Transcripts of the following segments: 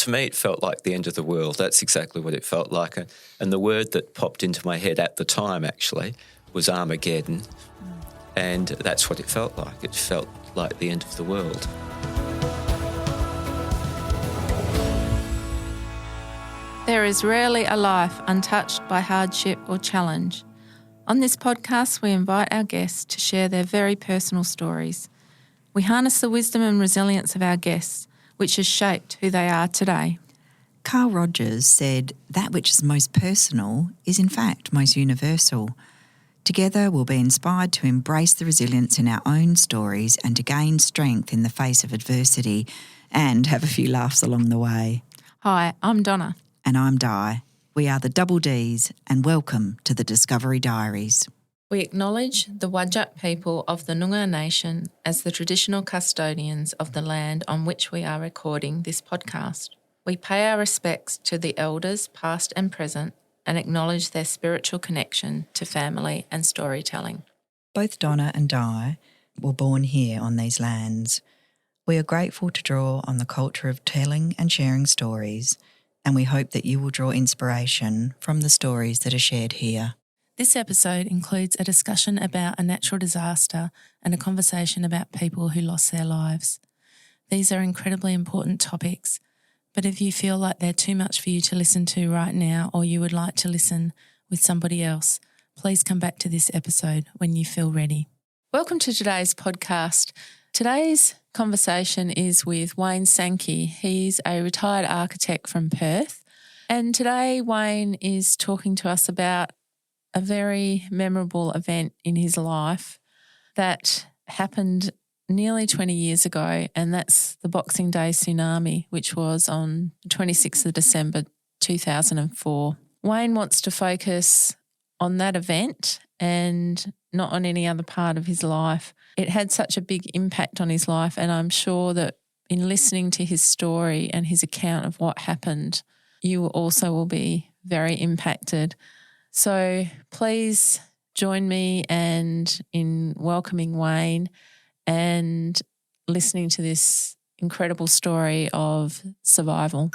to me it felt like the end of the world. That's exactly what it felt like. And the word that popped into my head at the time, actually, was Armageddon. And that's what it felt like. It felt like the end of the world. There is rarely a life untouched by hardship or challenge. On this podcast, we invite our guests to share their very personal stories. We harness the wisdom and resilience of our guests, which has shaped who they are today. Carl Rogers said, "That which is most personal is in fact most universal." Together we'll be inspired to embrace the resilience in our own stories and to gain strength in the face of adversity and have a few laughs along the way. Hi, I'm Donna. And I'm Di. We are the Double Ds and welcome to the Discovery Diaries. We acknowledge the Whadjuk people of the Noongar Nation as the traditional custodians of the land on which we are recording this podcast. We pay our respects to the elders past and present and acknowledge their spiritual connection to family and storytelling. Both Donna and Di were born here on these lands. We are grateful to draw on the culture of telling and sharing stories, and we hope that you will draw inspiration from the stories that are shared here. This episode includes a discussion about a natural disaster and a conversation about people who lost their lives. These are incredibly important topics, but if you feel like they're too much for you to listen to right now or you would like to listen with somebody else, please come back to this episode when you feel ready. Welcome to today's podcast. Today's conversation is with Wayne Sankey. He's a retired architect from Perth, and today Wayne is talking to us about a very memorable event in his life that happened nearly 20 years ago, and that's the Boxing Day Tsunami, which was on the 26th of December 2004. Wayne wants to focus on that event and not on any other part of his life. It had such a big impact on his life, and I'm sure that in listening to his story and his account of what happened, you also will be very impacted. So please join me in welcoming Wayne and listening to this incredible story of survival.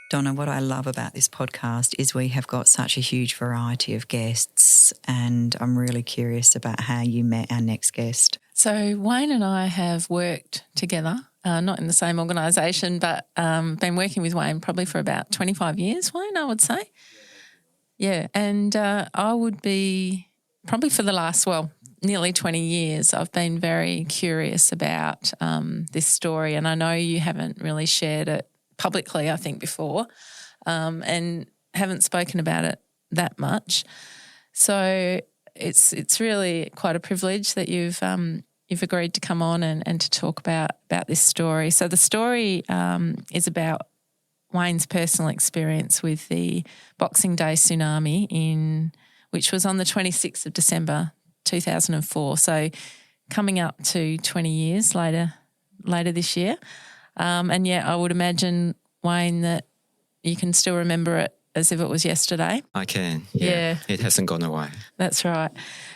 Donna, what I love about this podcast is we have got such a huge variety of guests, and I'm really curious about how you met our next guest. So Wayne and I have worked together, not in the same organisation, but been working with Wayne probably for about 25 years, Wayne, I would say. Yeah, and I would be probably for the last, nearly 20 years, I've been very curious about this story, and I know you haven't really shared it publicly, I think, before, and haven't spoken about it that much. So it's really quite a privilege that you've agreed to come on and to talk about this story. So the story is about Wayne's personal experience with the Boxing Day Tsunami which was on the 26th of December 2004. So coming up to 20 years later this year. And yeah, I would imagine, Wayne, that you can still remember it as if it was yesterday. I can, yeah. It hasn't gone away. That's right.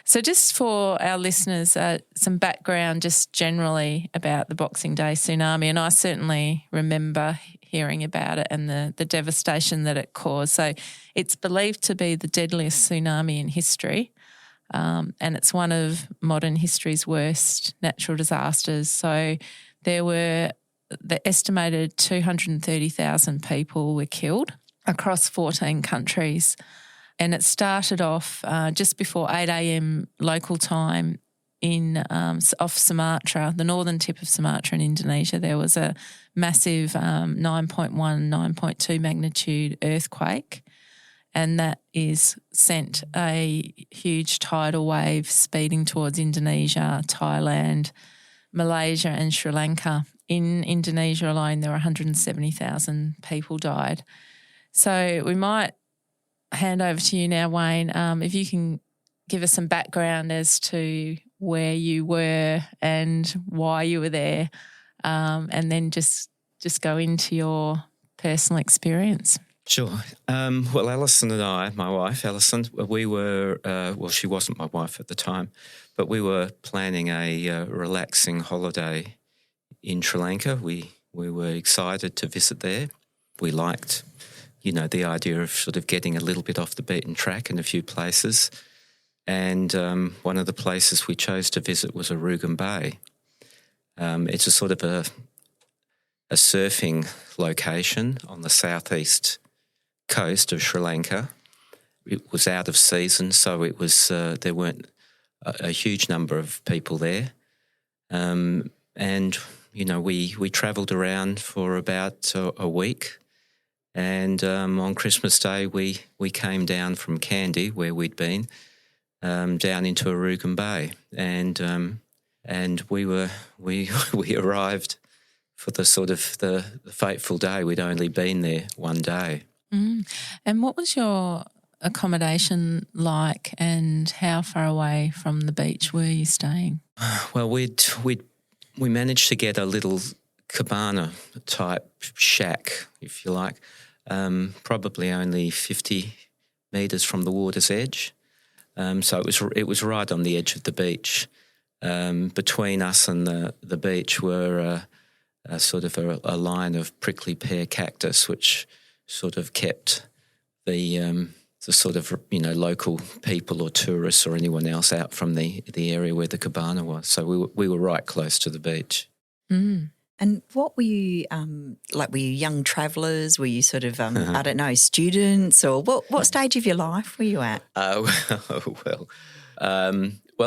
So just for our listeners, some background just generally about the Boxing Day Tsunami, and I certainly remember hearing about it and the devastation that it caused. So it's believed to be the deadliest tsunami in history, and it's one of modern history's worst natural disasters. So there were the estimated 230,000 people were killed across 14 countries, and it started off just before 8 a.m. local time off Sumatra, the northern tip of Sumatra in Indonesia. There was a massive 9.1, 9.2 magnitude earthquake, and that sent a huge tidal wave speeding towards Indonesia, Thailand, Malaysia and Sri Lanka. In Indonesia alone, there were 170,000 people died. So we might hand over to you now, Wayne, if you can give us some background as to where you were and why you were there, and then just go into your personal experience. Sure. Well, Allison and I, my wife, Allison, we were, she wasn't my wife at the time, but we were planning a relaxing holiday in Sri Lanka. We were excited to visit there. we liked, the idea of sort of getting a little bit off the beaten track in a few places. And one of the places we chose to visit was Arugam Bay. It's a sort of a surfing location on the southeast coast of Sri Lanka. It was out of season, so it was there weren't a huge number of people there. And, we travelled around for about a week. And on Christmas Day, we came down from Kandy, where we'd been, down into Arugam Bay. And we arrived for the sort of the fateful day. We'd only been there one day. Mm. And what was your accommodation like, and how far away from the beach were you staying? Well, we managed to get a little cabana type shack, if you like, probably only 50 metres from the water's edge. So it was right on the edge of the beach. Between us and the beach were a sort of a line of prickly pear cactus, which sort of kept the sort of local people or tourists or anyone else out from the area where the cabana was. So we were right close to the beach. Mm. And what were you like? Were you young travellers? Were you sort of I don't know, students, or what stage of your life were you at? Well,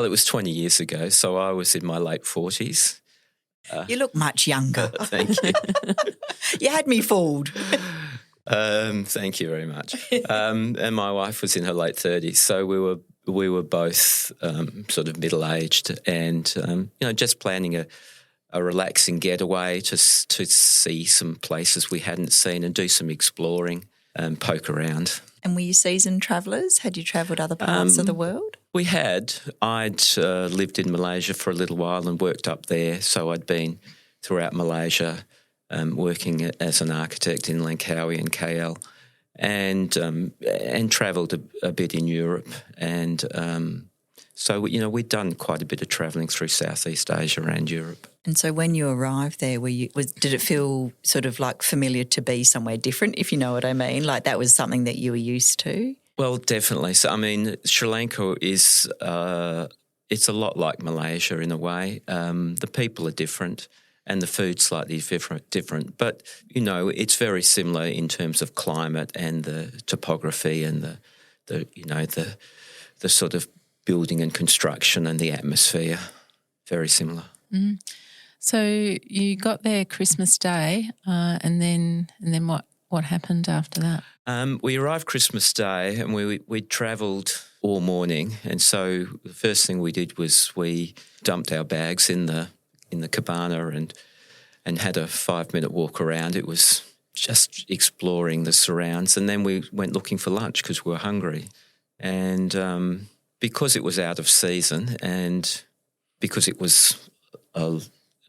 it was 20 years ago, so I was in my late 40s. You look much younger. Thank you. You had me fooled. Thank you very much. And my wife was in her late 30s, so we were both sort of middle-aged, and just planning a relaxing getaway to see some places we hadn't seen and do some exploring and poke around. And were you seasoned travellers? Had you travelled other parts of the world? We had. I'd lived in Malaysia for a little while and worked up there, so I'd been throughout Malaysia working as an architect in Langkawi and KL, and travelled a bit in Europe. And so, we'd done quite a bit of travelling through Southeast Asia and Europe. And so when you arrived there, did it feel sort of like familiar to be somewhere different, if you know what I mean? Like that was something that you were used to? Well, definitely. So, I mean, Sri Lanka is it's a lot like Malaysia in a way. The people are different and the food's slightly different. But, it's very similar in terms of climate and the topography and the sort of building and construction and the atmosphere. Very similar. Mm. So you got there Christmas Day, and then what happened after that? We arrived Christmas Day, and we travelled all morning. And so the first thing we did was we dumped our bags in the cabana and had a 5-minute walk around. It was just exploring the surrounds, and then we went looking for lunch because we were hungry. And because it was out of season, and because it was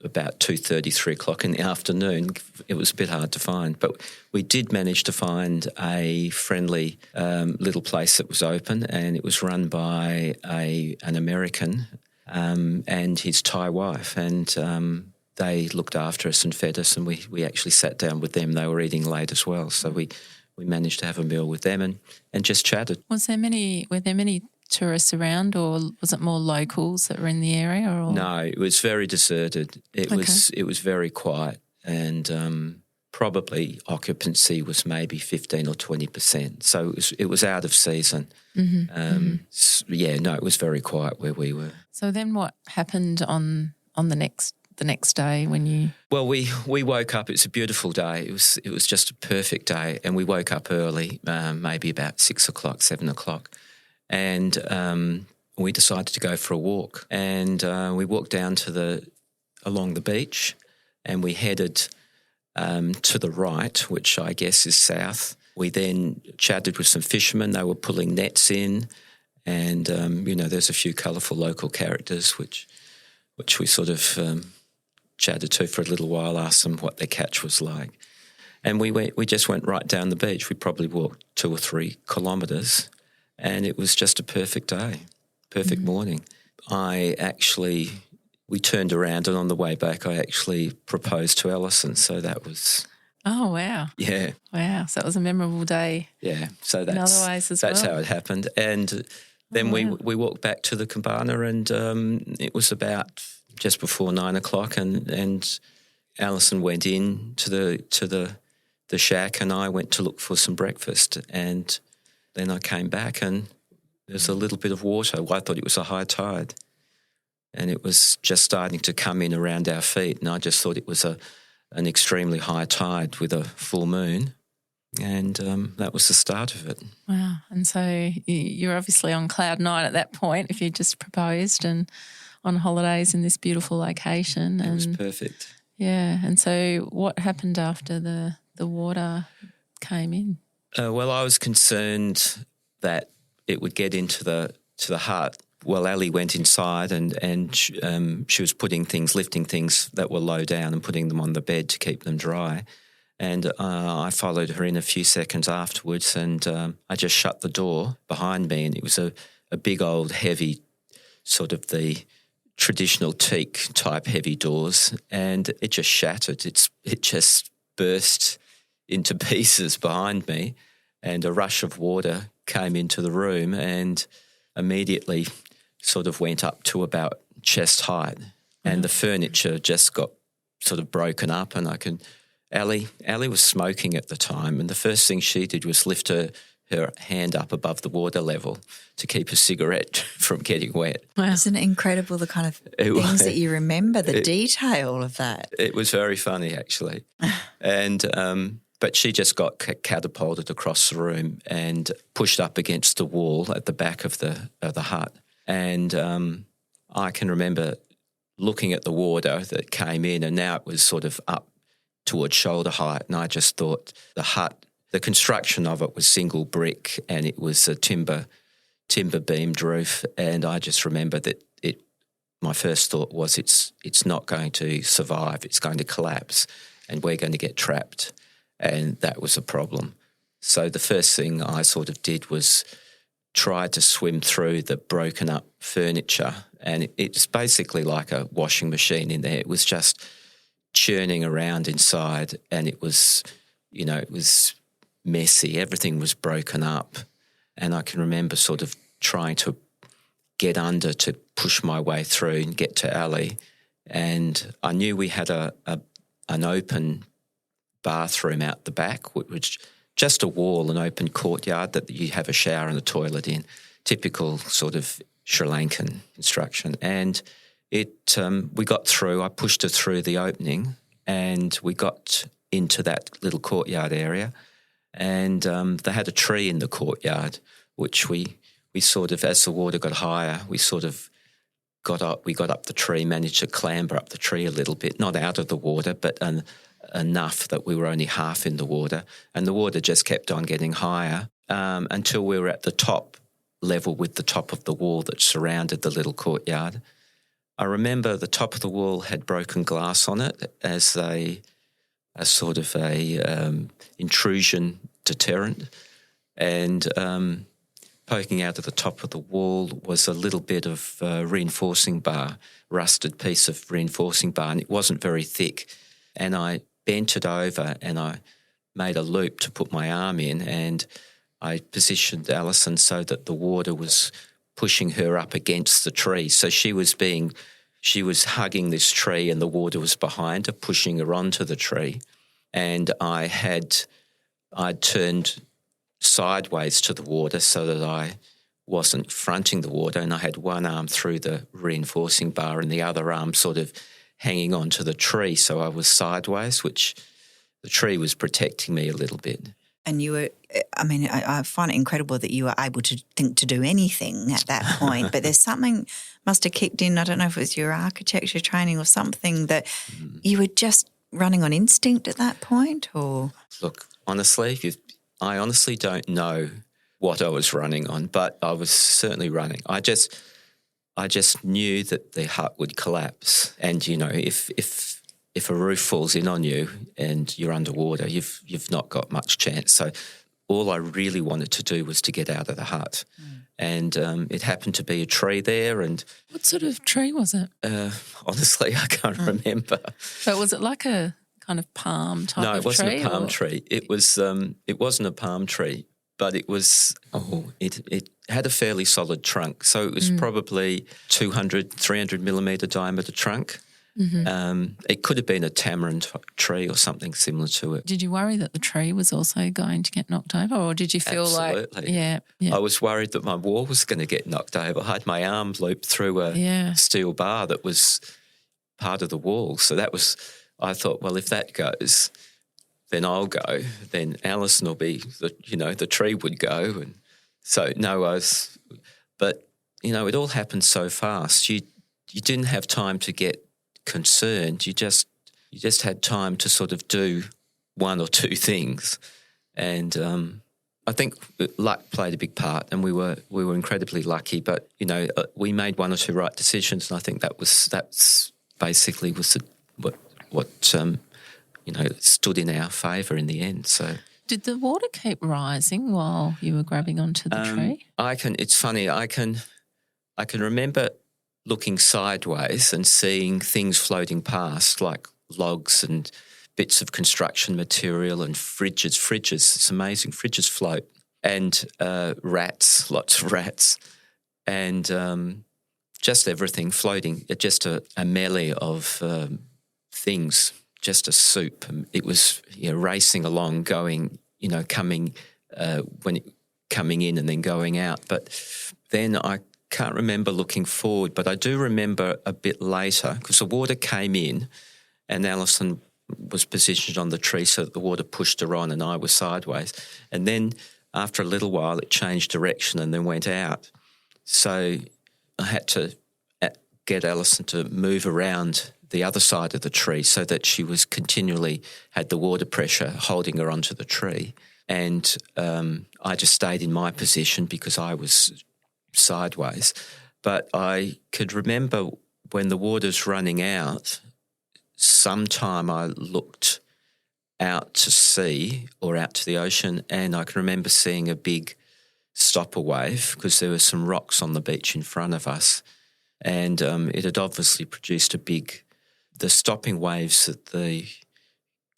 about 2:30, 3 o'clock in the afternoon, it was a bit hard to find. But we did manage to find a friendly little place that was open, and it was run by an American and his Thai wife. And they looked after us and fed us, and we actually sat down with them. They were eating late as well, so we managed to have a meal with them and just chatted. Were there many tourists around, or was it more locals that were in the area? Or? No, it was very deserted. It was very quiet, and probably occupancy was maybe 15 or 20%. So it was out of season. Mm-hmm. It was very quiet where we were. So then, what happened on the next day when you? Well, we woke up. It's a beautiful day. It was just a perfect day, and we woke up early, maybe about 6 o'clock, 7 o'clock. And we decided to go for a walk, and we walked down along the beach, and we headed to the right, which I guess is south. We then chatted with some fishermen. They were pulling nets in, and there's a few colourful local characters which we sort of chatted to for a little while, asked them what their catch was like, and we just went right down the beach. We probably walked 2 or 3 kilometres. And it was just a perfect day, perfect morning. We turned around, and on the way back I actually proposed to Allison, so that was Oh, wow. Yeah. Wow. So it was a memorable day. Yeah. So In other ways as that's well. how it happened. And then we walked back to the cabana, and it was about just before 9 o'clock, and Allison went in to the shack, and I went to look for some breakfast, and then I came back and there's a little bit of water. Well, I thought it was a high tide, and it was just starting to come in around our feet, and I just thought it was an extremely high tide with a full moon, and that was the start of it. Wow. And so you're obviously on cloud nine at that point if you just proposed and on holidays in this beautiful location. It was perfect. Yeah. And so what happened after the water came in? Well, I was concerned that it would get into the hut. Well, Ali went inside and she was lifting things that were low down and putting them on the bed to keep them dry. And I followed her in a few seconds afterwards, and I just shut the door behind me, and it was a big old heavy, sort of the traditional teak type heavy doors, and it just shattered. It just burst into pieces behind me, and a rush of water came into the room and immediately sort of went up to about chest height, and the furniture just got sort of broken up, and Ali was smoking at the time, and the first thing she did was lift her hand up above the water level to keep a cigarette from getting wet. Wow. Isn't it incredible the kind of things that you remember, the detail of that? It was very funny, actually. And but she just got catapulted across the room and pushed up against the wall at the back of the hut. And I can remember looking at the water that came in, and now it was sort of up towards shoulder height, and I just thought the construction of it was single brick, and it was a timber beamed roof, and I just remember that my first thought was it's not going to survive, it's going to collapse, and we're going to get trapped, and that was a problem. So the first thing I sort of did was try to swim through the broken up furniture, and it's basically like a washing machine in there. It was just churning around inside, and it was messy. Everything was broken up, and I can remember sort of trying to get under to push my way through and get to Ali. And I knew we had an open bathroom out the back, which was just a wall, an open courtyard that you have a shower and a toilet in, typical sort of Sri Lankan construction. And we got through. I pushed her through the opening, and we got into that little courtyard area. And they had a tree in the courtyard, which we sort of, as the water got higher, we sort of got up the tree, managed to clamber up the tree a little bit, not out of the water, but enough that we were only half in the water. And the water just kept on getting higher until we were at the top level with the top of the wall that surrounded the little courtyard. I remember the top of the wall had broken glass on it as a sort of intrusion deterrent, and poking out of the top of the wall was a little bit of reinforcing bar, rusted piece of reinforcing bar, and it wasn't very thick. And I bent it over and I made a loop to put my arm in, and I positioned Allison so that the water was pushing her up against the tree. So she was hugging this tree, and the water was behind her, pushing her onto the tree. And I'd turned sideways to the water so that I wasn't fronting the water, and I had one arm through the reinforcing bar and the other arm sort of hanging onto the tree. So I was sideways, which the tree was protecting me a little bit. And you were, I find it incredible that you were able to think to do anything at that point, but there's something must have kicked in. I don't know if it was your architecture training or something that you were just running on instinct at that point, or? Look, honestly, I honestly don't know what I was running on, but I was certainly running. I just knew that the hut would collapse, and if a roof falls in on you and you're underwater, you've not got much chance. So all I really wanted to do was to get out of the hut. And it happened to be a tree there. And what sort of tree was it? Honestly, I can't remember. So was it like a kind of palm type No, of tree? it wasn't a palm tree. It was. It wasn't a palm tree, but it was. It had a fairly solid trunk, so it was probably 200, 300 millimetre diameter trunk. It could have been a tamarind tree or something similar to it. Did you worry that the tree was also going to get knocked over, or did you feel Absolutely. yeah. I was worried that my wall was going to get knocked over. I had my arm looped through a steel bar that was part of the wall. So I thought, well, if that goes, then I'll go. Then Allison will be, the tree would go. And so, but, it all happened so fast. You didn't have time to get concerned. You just had time to sort of do one or two things. And I think luck played a big part, and we were incredibly lucky. But we made one or two right decisions, and I think that's basically was what stood in our favour in the end. So. Did the water keep rising while you were grabbing onto the tree? It's funny. I can remember looking sideways and seeing things floating past, like logs and bits of construction material and fridges. It's amazing. Fridges float. And rats, lots of rats. And just everything floating. Just a melee of things, just a soup. It was racing along, going, coming in and then going out. But then I can't remember looking forward, but I do remember a bit later, because the water came in and Allison was positioned on the tree so that the water pushed her on and I was sideways. And then after a little while it changed direction and then went out. So I had to get Allison to move around the other side of the tree so that she was continually had the water pressure holding her onto the tree. And I just stayed in my position because I was sideways. But I could remember when the water's running out, sometime I looked out to sea or out to the ocean, and I can remember seeing a big stopper wave because there were some rocks on the beach in front of us, and it had obviously produced the stopping waves that the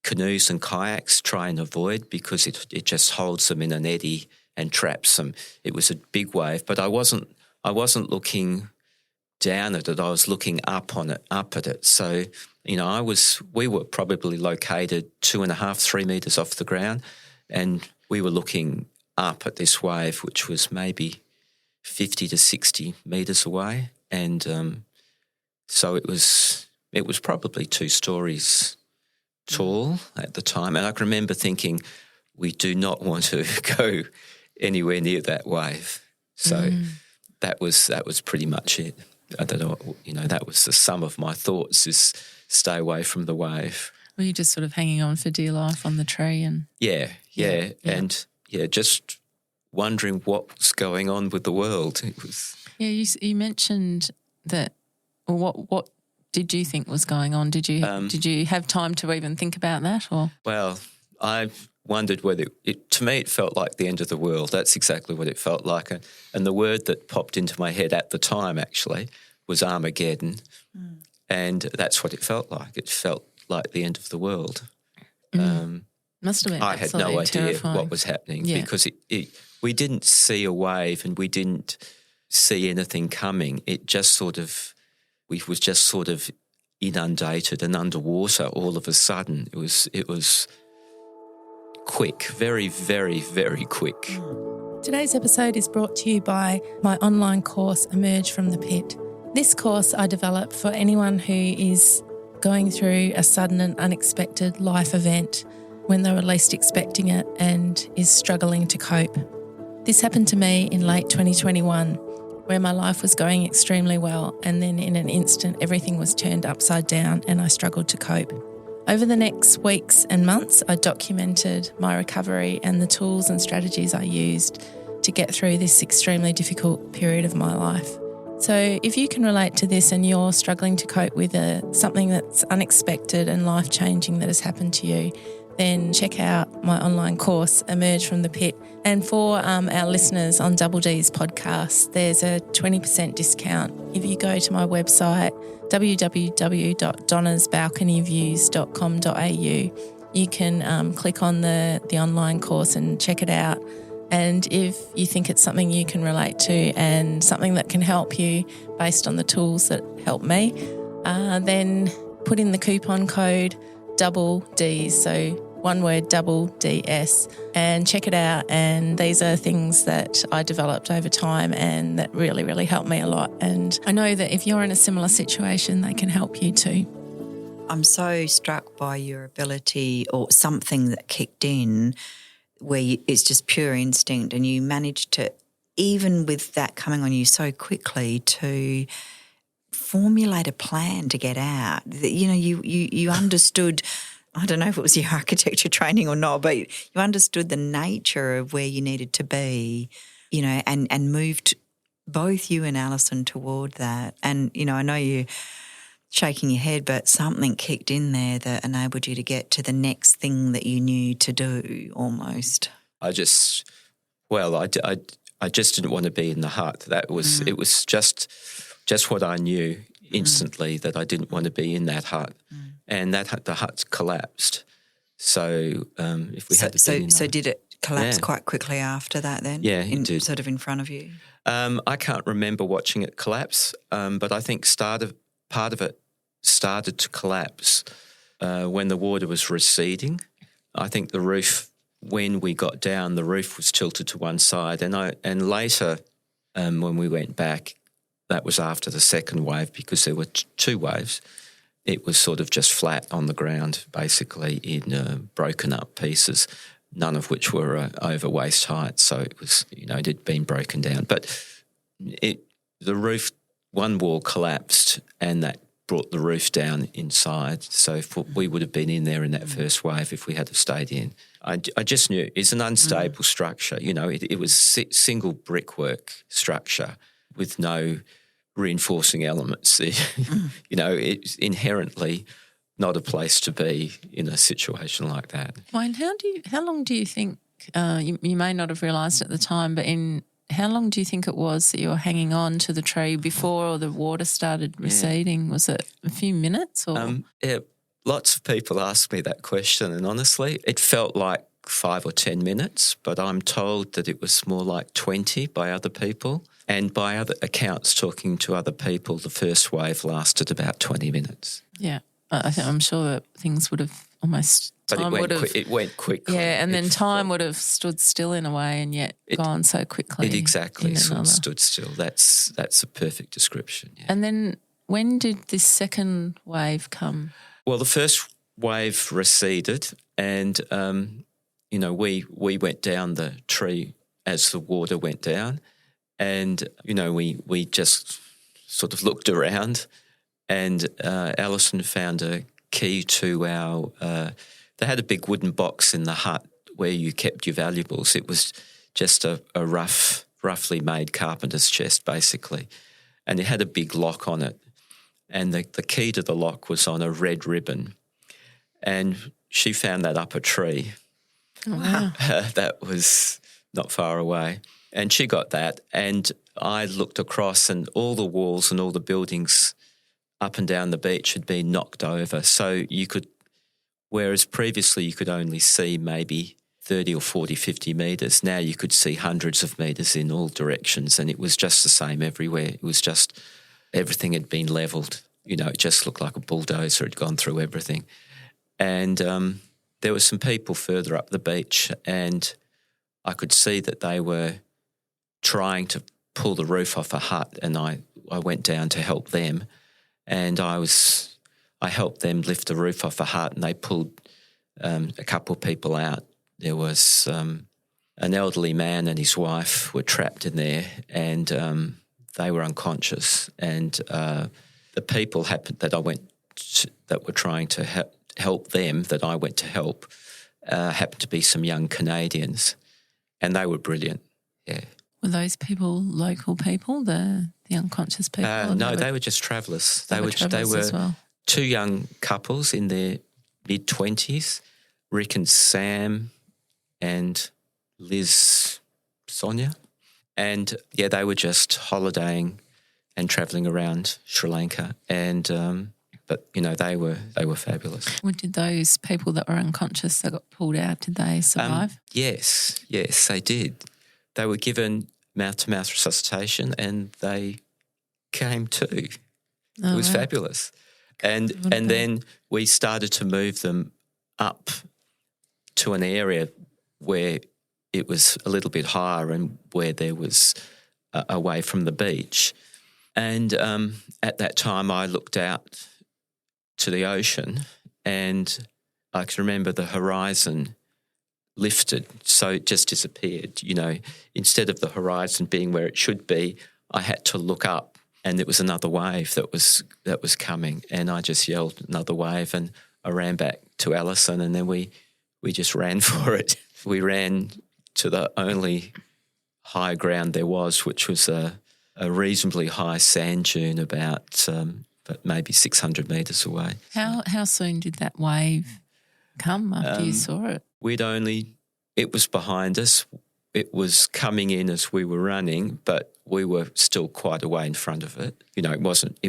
canoes and kayaks try and avoid because it just holds them in an eddy and traps them. It was a big wave, but I wasn't looking down at it. I was looking up at it. So, we were probably located 2.5, 3 metres off the ground, and we were looking up at this wave, which was maybe 50 to 60 metres away. And so it was probably 2 stories tall at the time. And I can remember thinking, we do not want to go anywhere near that wave. So that was pretty much it. I don't know, that was the sum of my thoughts, is stay away from the wave. Were you just sort of hanging on for dear life on the tree? And Yeah. And just wondering what was going on with the world. It was. Yeah, you mentioned that. Or what did you think was going on? Did you have time to even think about that? Or well, I wondered whether to me it felt like the end of the world. That's exactly what it felt like. And the word that popped into my head at the time actually was Armageddon. And that's what it felt like. It felt like the end of the world. Must have been. I had no idea terrifying. what was happening because we didn't see a wave and we didn't see anything coming. It just we was just sort of inundated and underwater all of a sudden. It was quick, very, very, very quick. Today's episode is brought to you by my online course, Emerge from the Pit. This course I developed for anyone who is going through a sudden and unexpected life event when they were least expecting it and is struggling to cope. This happened to me in late 2021, where my life was going extremely well, and then in an instant everything was turned upside down and I struggled to cope. Over the next weeks and months, I documented my recovery and the tools and strategies I used to get through this extremely difficult period of my life. So if you can relate to this and you're struggling to cope with something that's unexpected and life-changing that has happened to you, then check out my online course, Emerge from the Pit. And for our listeners on Double D's podcast, there's a 20% discount. If you go to my website, www.donnasbalconyviews.com.au, you can click on the online course and check it out. And if you think it's something you can relate to and something that can help you based on the tools that help me, then put in the coupon code double Ds, so one word, double DS, and check it out. And these are things that I developed over time and that really, really helped me a lot. And I know that if you're in a similar situation, they can help you too. I'm so struck by your ability, or something that kicked in where it's just pure instinct, and you managed to, even with that coming on you so quickly, to formulate a plan to get out. You know, you understood, I don't know if it was your architecture training or not, but you understood the nature of where you needed to be, you know, and moved both you and Allison toward that. And, you know, I know you're shaking your head, but something kicked in there that enabled you to get to the next thing that you knew to do almost. I just didn't want to be in the hut. That was It was just what I knew instantly, that I didn't want to be in that hut, and the hut collapsed. So if we had to be in so did it collapse quite quickly after that? Then, it did. Sort of in front of you. I can't remember watching it collapse, but I think part of it started to collapse when the water was receding. I think the roof, when we got down, the roof was tilted to one side, and later when we went back, that was after the second wave, because there were two waves. It was sort of just flat on the ground, basically in broken up pieces, none of which were over waist height. So it was, you know, it had been broken down. But the roof, one wall collapsed, and that brought the roof down inside. So we would have been in there in that first wave if we had have stayed in. I just knew it's an unstable structure. You know, it was single brickwork structure with no reinforcing elements. You know, it's inherently not a place to be in a situation like that. Wayne, how long do you think, you may not have realised at the time, but how long do you think it was that you were hanging on to the tree before the water started receding? Was it a few minutes? Or? Lots of people ask me that question, and honestly, it felt like 5 or 10 minutes, but I'm told that it was more like 20 by other people. And by other accounts, talking to other people, the first wave lasted about 20 minutes. Yeah, I'm sure that things would have almost... But it went quickly. Yeah, and then time would have stood still in a way, and yet gone so quickly. It exactly stood still. That's a perfect description. Yeah. And then when did this second wave come? Well, the first wave receded, and you know, we went down the tree as the water went down, and you know, we just sort of looked around, and Allison found a key to our. They had a big wooden box in the hut where you kept your valuables. It was just a roughly made carpenter's chest, basically, and it had a big lock on it. And the key to the lock was on a red ribbon, and she found that up a tree. Oh, wow. That was not far away. And she got that, and I looked across, and all the walls and all the buildings up and down the beach had been knocked over. So you could, whereas previously you could only see maybe 30 or 40, 50 metres, now you could see hundreds of metres in all directions, and it was just the same everywhere. It was just everything had been levelled. You know, it just looked like a bulldozer had gone through everything. And there were some people further up the beach, and I could see that they were trying to pull the roof off a hut, and I went down to help them, and I helped them lift the roof off a hut, and they pulled a couple of people out. There was an elderly man and his wife were trapped in there, and they were unconscious. And the people that were trying to help them, that I went to help, happened to be some young Canadians, and they were brilliant. Yeah. Were those people local people, the unconscious people? No, they were just travellers. They were as well. two young couples in their mid-20s, Rick and Sam and Liz, Sonia. And, yeah, they were just holidaying and travelling around Sri Lanka. And but, you know, they were fabulous. Well, did those people that were unconscious that got pulled out, did they survive? Yes, they did. They were given mouth-to-mouth resuscitation and they came to. It was fabulous. And then we started to move them up to an area where it was a little bit higher and where there was away from the beach. And at that time I looked out to the ocean and I can remember the horizon lifted, so it just disappeared. You know, instead of the horizon being where it should be, I had to look up and it was another wave that was coming, and I just yelled another wave and I ran back to Allison, and then we just ran for it. We ran to the only high ground there was, which was a reasonably high sand dune about but maybe 600 metres away. How soon did that wave come after you saw it? It was behind us. It was coming in as we were running, but we were still quite a way in front of it. You know, it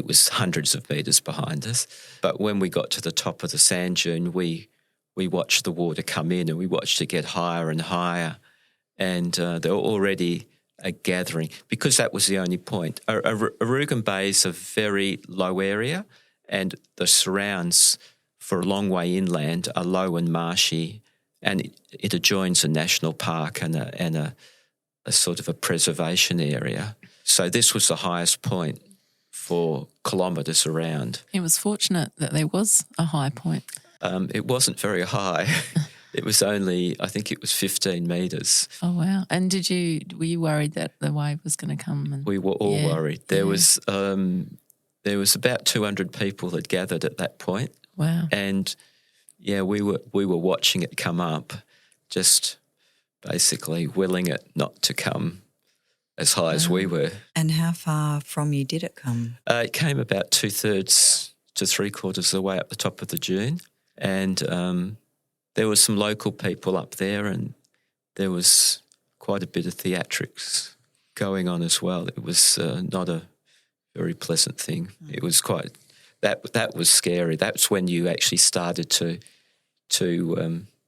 was hundreds of metres behind us. But when we got to the top of the sand dune, we watched the water come in and we watched it get higher and higher. And there were already a gathering, because that was the only point. Arugam Bay is a very low area and the surrounds for a long way inland are low and marshy, and it adjoins a national park and a sort of a preservation area. So this was the highest point for kilometres around. It was fortunate that there was a high point. It wasn't very high. It was only, I think it was 15 metres. Oh, wow. And were you worried that the wave was going to come? And we were all worried. There was about 200 people that gathered at that point. Wow. And, yeah, we were watching it come up, just basically willing it not to come as high as we were. And how far from you did it come? It came about 2/3 to 3/4 of the way up the top of the dune, and there were some local people up there, and there was quite a bit of theatrics going on as well. It was not a very pleasant thing. It was quite that was scary. That's when you actually started to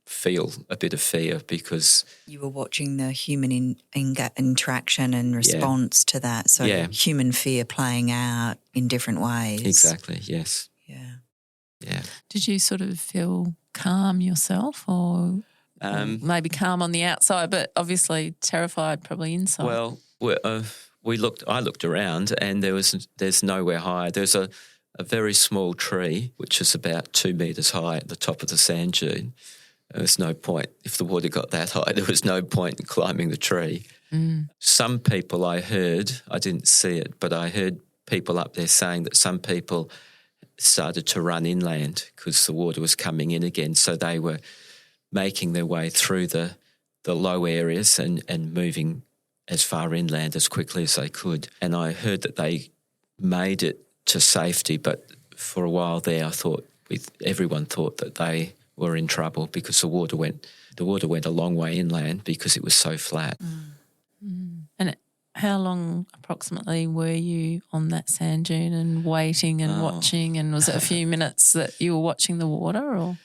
feel a bit of fear, because you were watching the human interaction and response to that. So human fear playing out in different ways. Exactly. Yes. Yeah. Did you sort of feel calm yourself, or maybe calm on the outside, but obviously terrified probably inside? Well, I looked around and there's nowhere high. There's a very small tree which is about 2 metres high at the top of the sand dune. There was no point. If the water got that high, there was no point in climbing the tree. Some people I didn't see it, but I heard people up there saying that some people started to run inland because the water was coming in again. So they were making their way through the low areas and moving as far inland as quickly as they could. And I heard that they made it to safety, but for a while there everyone thought that they were in trouble because the water went a long way inland because it was so flat. And how long approximately were you on that sand dune and waiting and watching? And was it a few minutes that you were watching the water, or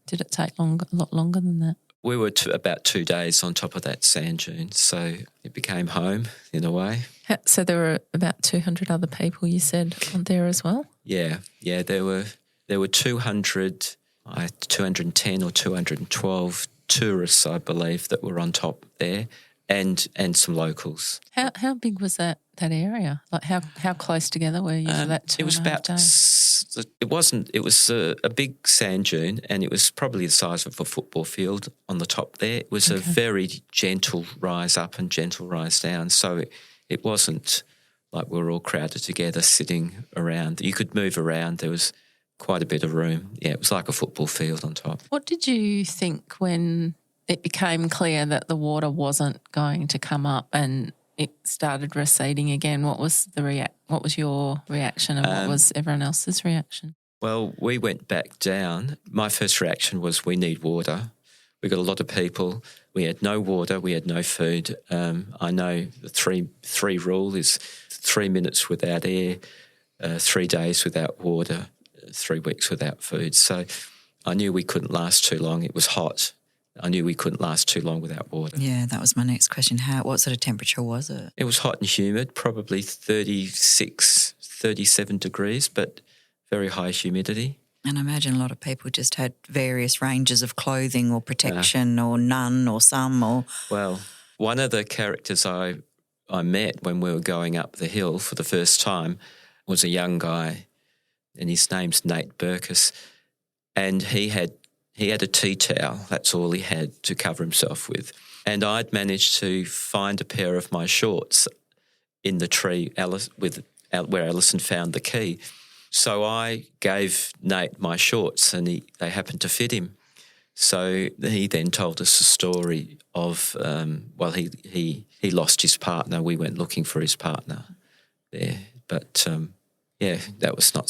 did it take a lot longer than that? We were about 2 days on top of that sand dune, so it became home in a way. So there were about 200 other people, you said, on there as well? Yeah. There were 210 or 212 tourists, I believe, that were on top there, and some locals. How big was that area? Like how close together were you for that 2.5 days? It was a big sand dune, and it was probably the size of a football field on the top there. It was a very gentle rise up and gentle rise down, so it wasn't like we were all crowded together sitting around. You could move around. There was quite a bit of room. Yeah, it was like a football field on top. What did you think when it became clear that the water wasn't going to come up and it started receding again? What was your reaction, and what was everyone else's reaction? Well, we went back down. My first reaction was we need water. We got a lot of people. We had no water. We had no food. I know the three rule is 3 minutes without air, 3 days without water, 3 weeks without food. So I knew we couldn't last too long. It was hot. I knew we couldn't last too long without water. Yeah, that was my next question. What sort of temperature was it? It was hot and humid, probably 36, 37 degrees, but very high humidity. And I imagine a lot of people just had various ranges of clothing or protection or none or some or... Well, one of the characters I met when we were going up the hill for the first time was a young guy, and his name's Nate Burkus, and he had a tea towel. That's all he had to cover himself with. And I'd managed to find a pair of my shorts in the tree where Allison found the key. So I gave Nate my shorts and they happened to fit him. So he then told us a story of, he lost his partner. We went looking for his partner there. But, that was not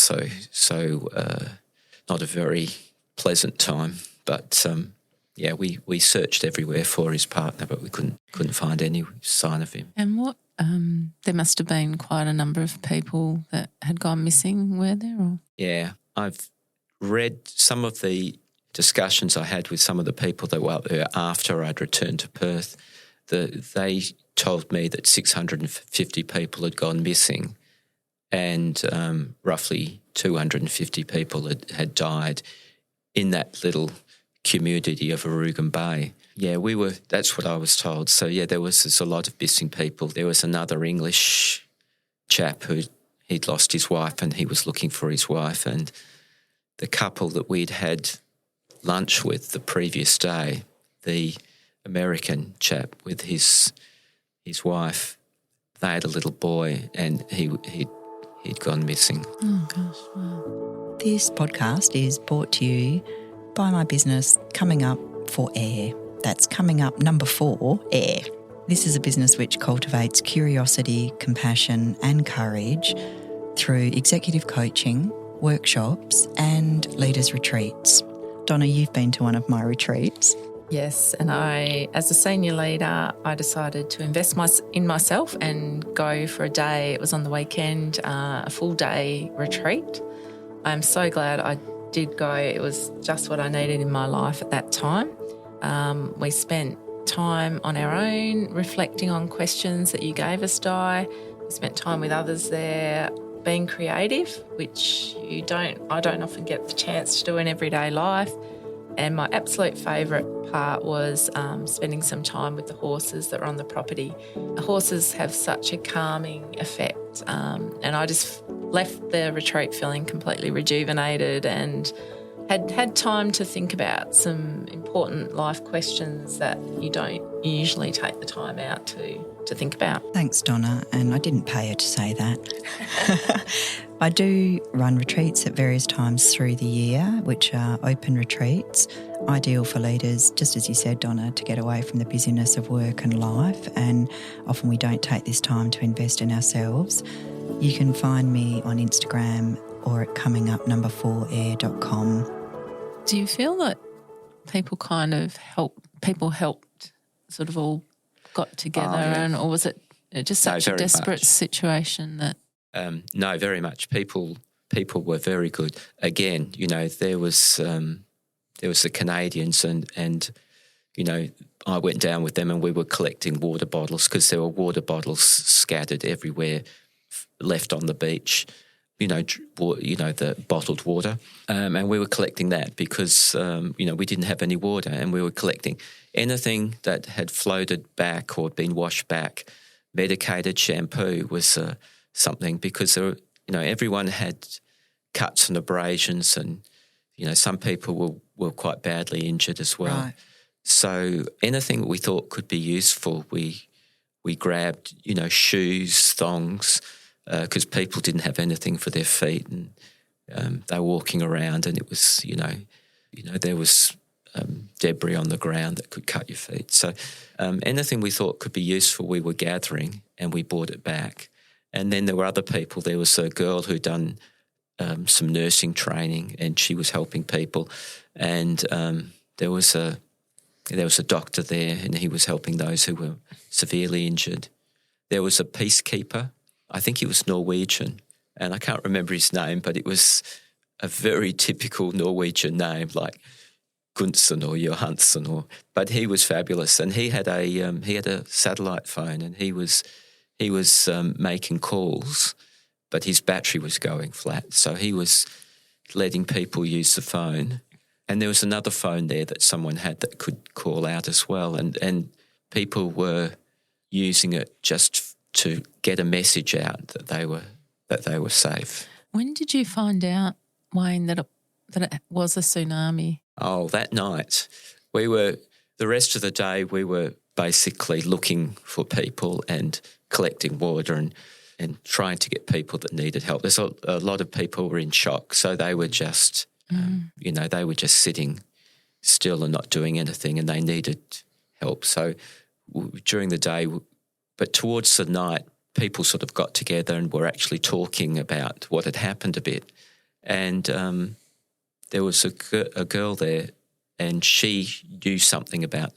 a very pleasant time. But, we searched everywhere for his partner, but we couldn't find any sign of him. And what there must have been quite a number of people that had gone missing, were there? Or? Yeah, I've read some of the discussions I had with some of the people that were up there after I'd returned to Perth. They told me that 650 people had gone missing and roughly 250 people had died in that little community of Arugam Bay. Yeah, that's what I was told. So, yeah, there's a lot of missing people. There was another English chap he'd lost his wife and he was looking for his wife, and the couple that we'd had lunch with the previous day, the American chap with his wife, they had a little boy and he'd gone missing. Oh, gosh, wow. This podcast is brought to you by my business, Coming Up for Air. That's coming up number 4, Air. This is a business which cultivates curiosity, compassion and courage through executive coaching, workshops and leaders' retreats. Donna, you've been to one of my retreats. Yes, and as a senior leader, I decided to invest in myself and go for a day. It was on the weekend, a full day retreat. I'm so glad I did go. It was just what I needed in my life at that time. We spent time on our own, reflecting on questions that you gave us, Di. We spent time with others there, being creative, which I don't often get the chance to do in everyday life. And my absolute favourite part was spending some time with the horses that were on the property. The horses have such a calming effect, and I just left the retreat feeling completely rejuvenated and had time to think about some important life questions that you don't usually take the time out to think about. Thanks, Donna, and I didn't pay her to say that. I do run retreats at various times through the year, which are open retreats, ideal for leaders, just as you said, Donna, to get away from the busyness of work and life, and often we don't take this time to invest in ourselves. You can find me on Instagram or at comingup4air.com. Do you feel that people helped sort of all got together or was it just such a desperate situation that... No, very much. People were very good. Again, there was the Canadians and I went down with them and we were collecting water bottles because there were water bottles scattered everywhere, left on the beach. The bottled water, and we were collecting that because we didn't have any water, and we were collecting anything that had floated back or been washed back. Medicated shampoo was something because everyone had cuts and abrasions, and some people were quite badly injured as well. Right. So anything that we thought could be useful, we grabbed shoes, thongs. Because people didn't have anything for their feet, and they were walking around, and it was, there was debris on the ground that could cut your feet. So anything we thought could be useful, we were gathering, and we brought it back. And then there were other people. There was a girl who'd done some nursing training, and she was helping people. And there was a doctor there, and he was helping those who were severely injured. There was a peacekeeper. I think he was Norwegian, and I can't remember his name, but it was a very typical Norwegian name, like Gunsen or Johansson. But he was fabulous, and he had a satellite phone, and he was making calls, but his battery was going flat, so he was letting people use the phone. And there was another phone there that someone had that could call out as well, and people were using it just to get a message out that they were safe. When did you find out, Wayne, that it was a tsunami? Oh, that night. The rest of the day we were basically looking for people and collecting water and trying to get people that needed help. There's a lot of people were in shock, so they were just, they were just sitting still and not doing anything, and they needed help. So during the day, but towards the night, people sort of got together and were actually talking about what had happened a bit. And there was a girl there, and she knew something about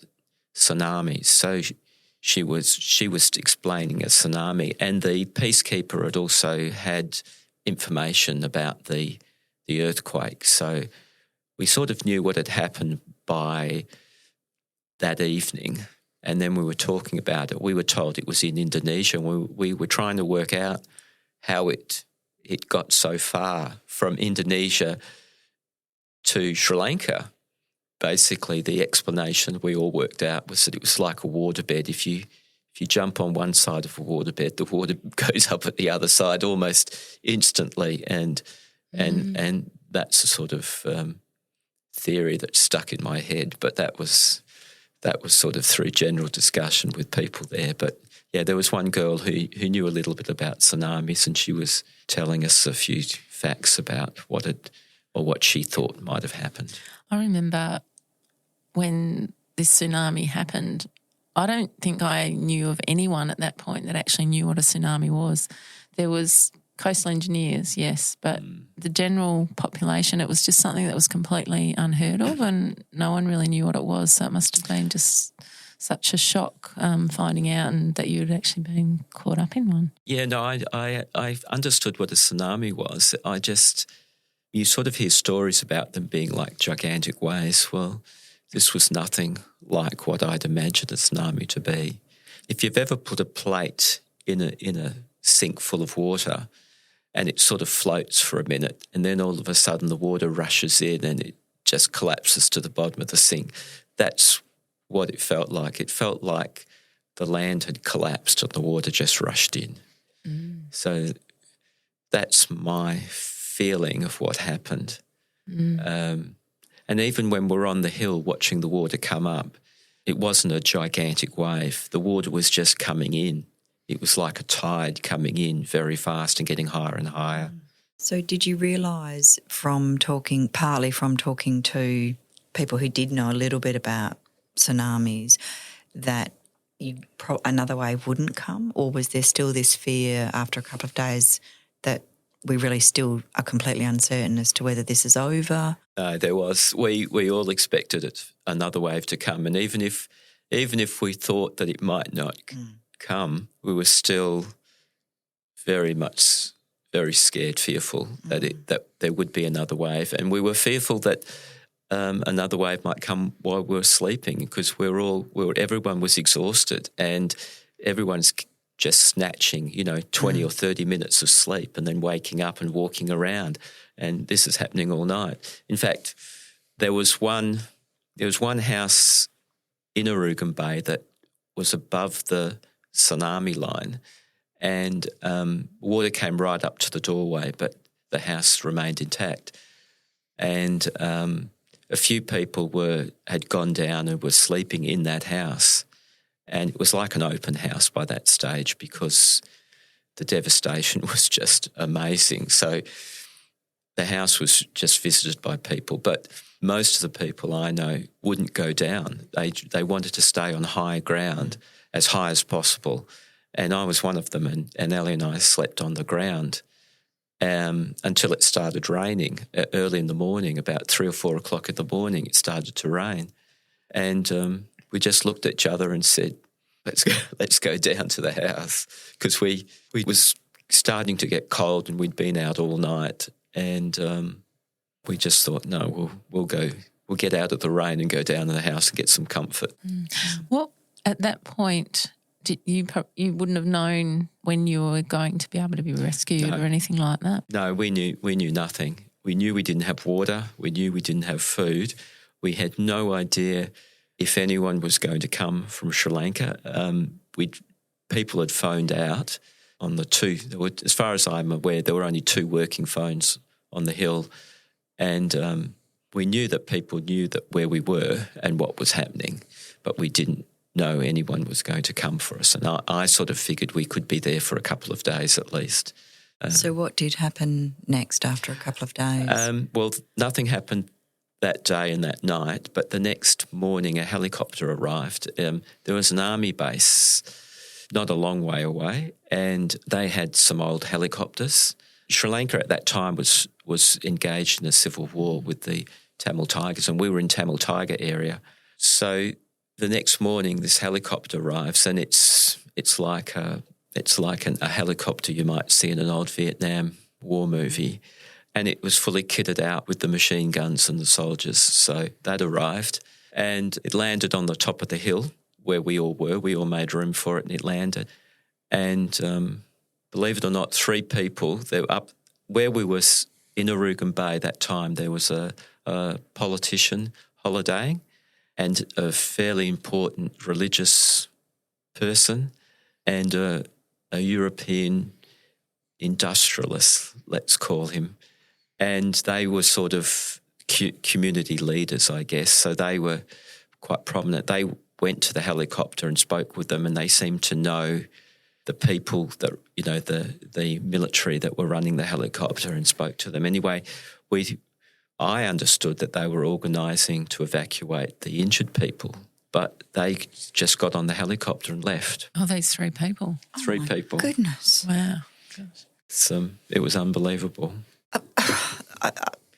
tsunamis. So she was explaining a tsunami, and the peacekeeper had also had information about the earthquake. So we sort of knew what had happened by that evening. And then we were talking about it. We were told it was in Indonesia. And we were trying to work out how it got so far from Indonesia to Sri Lanka. Basically, the explanation we all worked out was that it was like a waterbed. If you jump on one side of a waterbed, the water goes up at the other side almost instantly. And that's a sort of theory that stuck in my head. But that was sort of through general discussion with people there. But yeah, there was one girl who knew a little bit about tsunamis, and she was telling us a few facts about what she thought might have happened. I remember when this tsunami happened, I don't think I knew of anyone at that point that actually knew what a tsunami was. There was coastal engineers, yes, but the general population, it was just something that was completely unheard of, and no one really knew what it was. So it must have been just such a shock finding out, and that you had actually been caught up in one. Yeah, no, I understood what a tsunami was. You sort of hear stories about them being like gigantic waves. Well, this was nothing like what I'd imagined a tsunami to be. If you've ever put a plate in a sink full of water and it sort of floats for a minute, and then all of a sudden the water rushes in and it just collapses to the bottom of the sink, that's what it felt like. It felt like the land had collapsed and the water just rushed in. So that's my feeling of what happened. And even when we're on the hill watching the water come up, it wasn't a gigantic wave. The water was just coming in. It was like a tide coming in very fast and getting higher and higher. So did you realise partly from talking to people who did know a little bit about tsunamis, that another wave wouldn't come? Or was there still this fear after a couple of days that we really still are completely uncertain as to whether this is over? No, there was. We all expected another wave to come, and even if we thought that it might not come, we were still very scared, fearful that there would be another wave, and we were fearful that another wave might come while we were sleeping, because everyone was exhausted and everyone's just snatching, 20 or 30 minutes of sleep and then waking up and walking around, and this is happening all night. In fact, there was one house in Arugam Bay that was above the tsunami line, and water came right up to the doorway, but the house remained intact. And a few people had gone down and were sleeping in that house. And it was like an open house by that stage because the devastation was just amazing. So the house was just visited by people, but most of the people I know wouldn't go down. They wanted to stay on high ground, as high as possible. And I was one of them, and Ellie and I slept on the ground. until it started raining early in the morning, about 3 or 4 o'clock in the morning. It started to rain, and we just looked at each other and said, "Let's go down to the house," because we was starting to get cold and we'd been out all night, and we just thought, no, we'll get out of the rain and go down to the house and get some comfort. What at that point did you wouldn't have known when you were going to be able to be rescued or anything like that? No, we knew nothing. We knew we didn't have water. We knew we didn't have food. We had no idea if anyone was going to come from Sri Lanka. People had phoned out on the two. As far as I'm aware, there were only 2 working phones on the hill, and we knew that people knew that where we were and what was happening, but we didn't know anyone was going to come for us. And I sort of figured we could be there for a couple of days at least. So what did happen next after a couple of days? Well, nothing happened that day and that night, but the next morning a helicopter arrived. There was an army base not a long way away, and they had some old helicopters. Sri Lanka at that time was engaged in a civil war with the Tamil Tigers, and we were in Tamil Tiger area. So the next morning this helicopter arrives, and it's like a helicopter you might see in an old Vietnam War movie. And it was fully kitted out with the machine guns and the soldiers. So that arrived, and it landed on the top of the hill where we all were. We all made room for it, and it landed. And believe it or not, 3 people, they were up where we were in Arugam Bay that time. There was a politician holidaying and a fairly important religious person and a European industrialist, let's call him. And they were sort of community leaders, I guess, so they were quite prominent. They went to the helicopter and spoke with them, and they seemed to know the people that, the military that were running the helicopter, and spoke to them. Anyway, I understood that they were organising to evacuate the injured people, but they just got on the helicopter and left. Oh, these 3 people. 3 people. Goodness. Wow. It was unbelievable.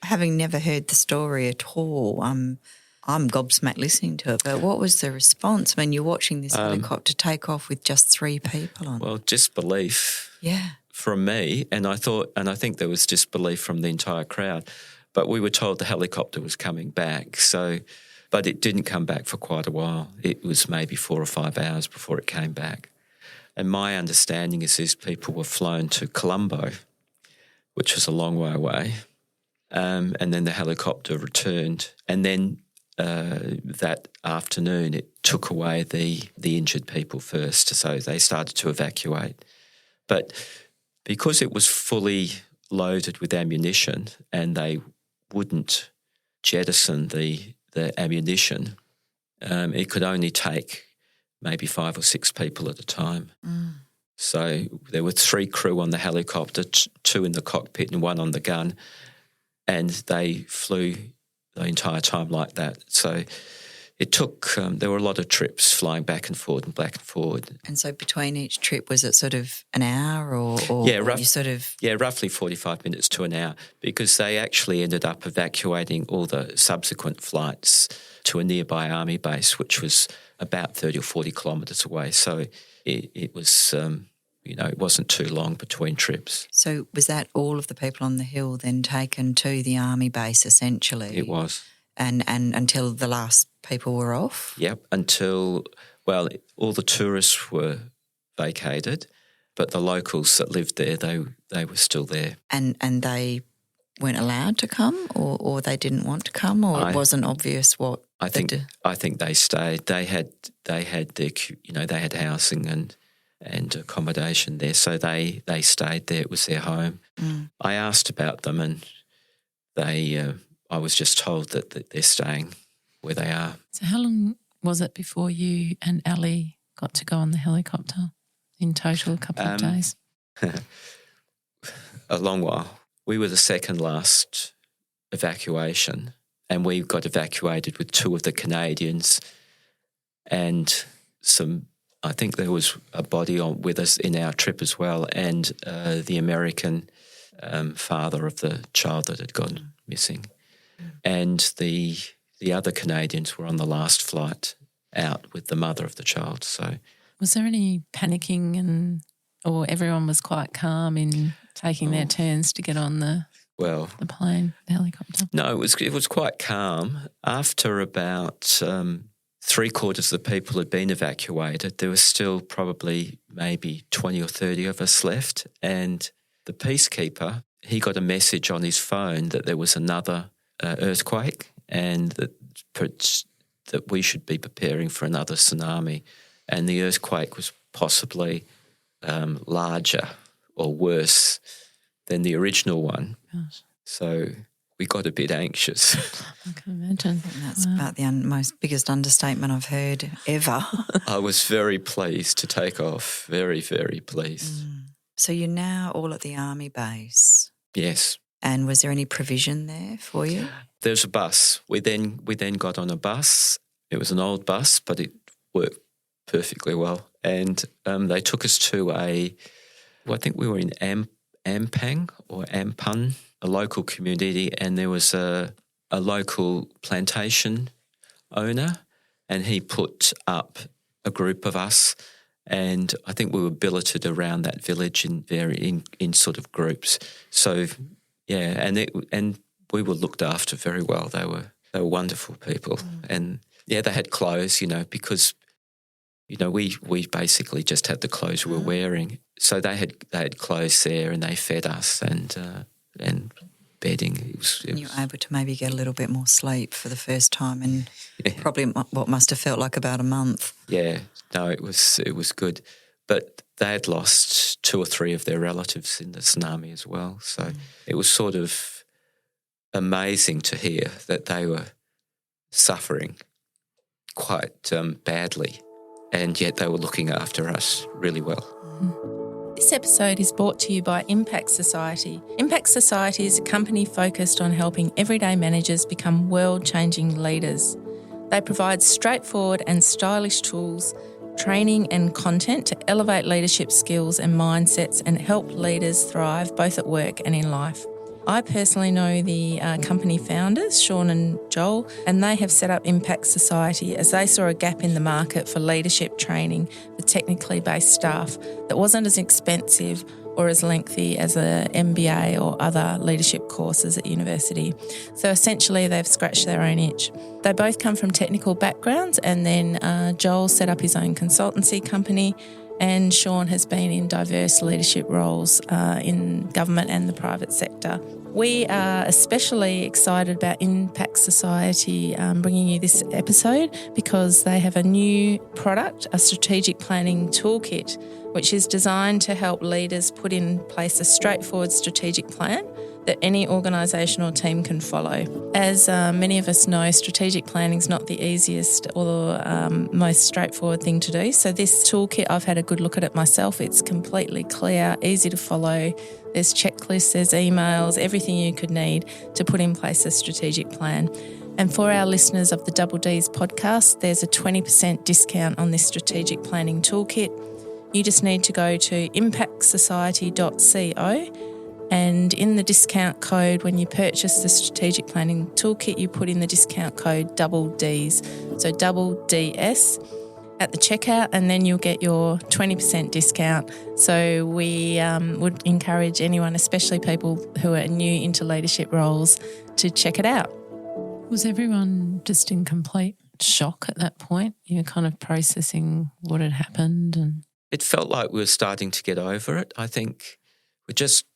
Having never heard the story at all, I'm gobsmacked listening to it. But what was the response when you're watching this helicopter take off with just 3 people on it? Well, disbelief. Yeah. From me, and I think there was disbelief from the entire crowd. But we were told the helicopter was coming back, but it didn't come back for quite a while. It was maybe 4 or 5 hours before it came back. And my understanding is these people were flown to Colombo, which was a long way away, and then the helicopter returned. And then that afternoon it took away the injured people first, so they started to evacuate. But because it was fully loaded with ammunition and they wouldn't jettison the ammunition, it could only take maybe 5 or 6 people at a time. So there were 3 crew on the helicopter, 2 in the cockpit and 1 on the gun, and they flew the entire time like that. So it took, there were a lot of trips flying back and forward and back and forward. And so between each trip, was it sort of an hour or yeah, you sort of... Yeah, roughly 45 minutes to an hour, because they actually ended up evacuating all the subsequent flights to a nearby army base, which was about 30 or 40 kilometres away. So it was, it wasn't too long between trips. So was that all of the people on the hill then taken to the army base essentially? It was. And until the last people were off? Yep, until, all the tourists were vacated, but the locals that lived there, they were still there. And they weren't allowed to come, or they didn't want to come, or it wasn't obvious what I think they stayed. They had their, they had housing and accommodation there, so they stayed there. It was their home. I asked about them, and I was just told that they're staying where they are. So how long was it before you and Ali got to go on the helicopter? In total, a couple of days? A long while. We were the second last evacuation, and we got evacuated with 2 of the Canadians and I think there was a body on with us in our trip as well, and the American father of the child that had gone missing. And the other Canadians were on the last flight out with the mother of the child. So, was there any panicking or everyone was quite calm in taking their turns to get on the plane, the helicopter? No, it was quite calm. After about 3/4 of the people had been evacuated, there was still probably maybe 20 or 30 of us left. And the peacekeeper, he got a message on his phone that there was another earthquake and that we should be preparing for another tsunami. And the earthquake was possibly larger or worse than the original one. Gosh. So we got a bit anxious. I can imagine. That's about the most biggest understatement I've heard ever. I was very pleased to take off, very, very pleased. So you're now all at the army base. Yes. And was there any provision there for you? There's a bus. We then got on a bus. It was an old bus, but it worked perfectly well. And they took us to I think we were in Ampang or Ampun, a local community, and there was a local plantation owner, and he put up a group of us, and I think we were billeted around that village in sort of groups. So yeah, and we were looked after very well. They were wonderful people, and yeah, they had clothes, because we basically just had the clothes we were wearing. So they had clothes there, and they fed us and bedding. You were able to maybe get a little bit more sleep for the first time in probably what must have felt like about a month. Yeah, no, it was good. But they had lost 2 or 3 of their relatives in the tsunami as well. So it was sort of amazing to hear that they were suffering quite badly, and yet they were looking after us really well. This episode is brought to you by Impact Society. Impact Society is a company focused on helping everyday managers become world-changing leaders. They provide straightforward and stylish tools, training and content to elevate leadership skills and mindsets and help leaders thrive both at work and in life. I personally know the company founders, Sean and Joel, and they have set up Impact Society as they saw a gap in the market for leadership training for technically based staff that wasn't as expensive or as lengthy as an MBA or other leadership courses at university. So essentially they've scratched their own itch. They both come from technical backgrounds, and then Joel set up his own consultancy company, and Sean has been in diverse leadership roles in government and the private sector. We are especially excited about Impact Society bringing you this episode because they have a new product, a strategic planning toolkit, which is designed to help leaders put in place a straightforward strategic plan that any organisation or team can follow. As many of us know, strategic planning is not the easiest or most straightforward thing to do. So this toolkit, I've had a good look at it myself. It's completely clear, easy to follow. There's checklists, there's emails, everything you could need to put in place a strategic plan. And for our listeners of the Double D's podcast, there's a 20% discount on this strategic planning toolkit. You just need to go to impactsociety.co, and in the discount code, when you purchase the strategic planning toolkit, you put in the discount code Double Ds, so Double DS at the checkout, and then you'll get your 20% discount. So we would encourage anyone, especially people who are new into leadership roles, to check it out. Was everyone just in complete shock at that point? You were kind of processing what had happened, and it felt like we were starting to get over it. I think we just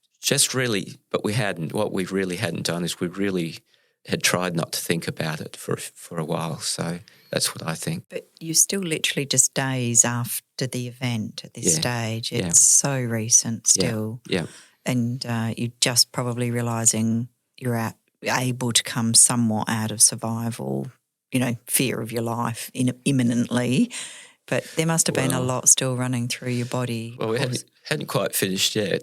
really, but we hadn't. What we really hadn't done is we really had tried not to think about it for a while. So that's what I think. But you're still literally just days after the event at this stage. It's so recent still. Yeah. And you're just probably realising you're able to come somewhat out of survival, fear of your life imminently. But there must have been a lot still running through your body. Well, we hadn't quite finished yet.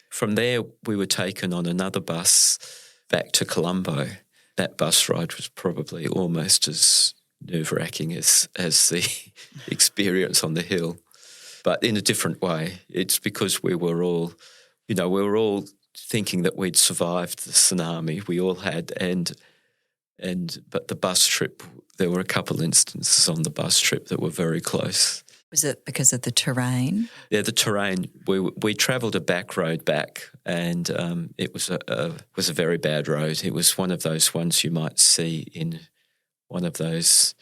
From there, we were taken on another bus back to Colombo. That bus ride was probably almost as nerve-wracking as the experience on the hill, but in a different way. It's because we were all thinking that we'd survived the tsunami. We all had, but the bus trip, there were a couple instances on the bus trip that were very close. Was it because of the terrain? Yeah, the terrain. We travelled a back road back, and it was a very bad road. It was one of those ones you might see in one of those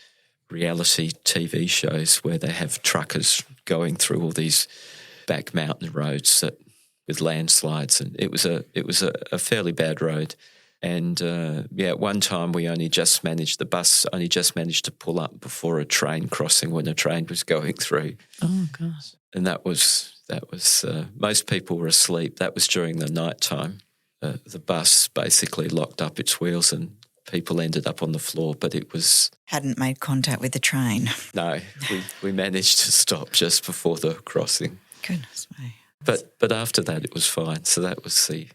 reality TV shows where they have truckers going through all these back mountain roads with landslides, and it was a fairly bad road. And at one time the bus only just managed to pull up before a train crossing when a train was going through. Oh gosh! And that was most people were asleep. That was during the night time. The bus basically locked up its wheels and people ended up on the floor. But it was hadn't made contact with the train. No, we managed to stop just before the crossing. Goodness me! But after that it was fine. So that was the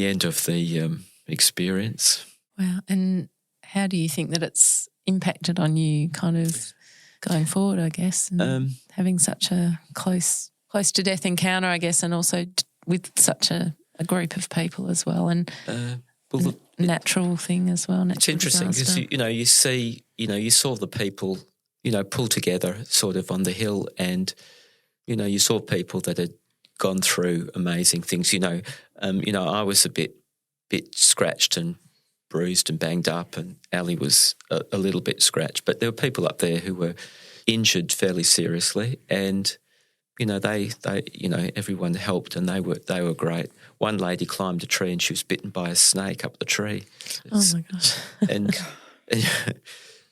end of the experience. Wow. And how do you think that it's impacted on you kind of going forward, I guess, and having such a close to death encounter, I guess, and also with such a group of people as well, and natural thing as well. It's interesting because, you saw the people, pull together sort of on the hill, and, you saw people that had gone through amazing things. I was a bit scratched and bruised and banged up, and Ali was a little bit scratched. But there were people up there who were injured fairly seriously, and they everyone helped, and they were great. One lady climbed a tree and she was bitten by a snake up the tree. Oh my gosh! and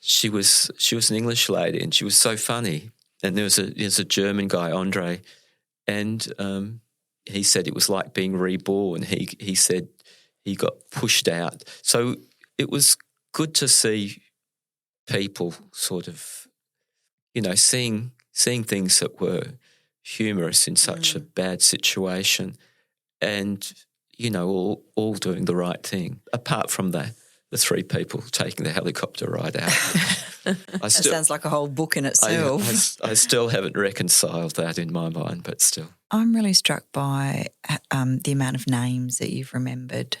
she was an English lady, and she was so funny. And there's a German guy, Andre, and he said it was like being reborn. He said he got pushed out. So it was good to see people sort of, seeing things that were humorous in such a bad situation, and, all doing the right thing, apart from the three people taking the helicopter ride out. That sounds like a whole book in itself. I still haven't reconciled that in my mind, but still. I'm really struck by the amount of names that you've remembered.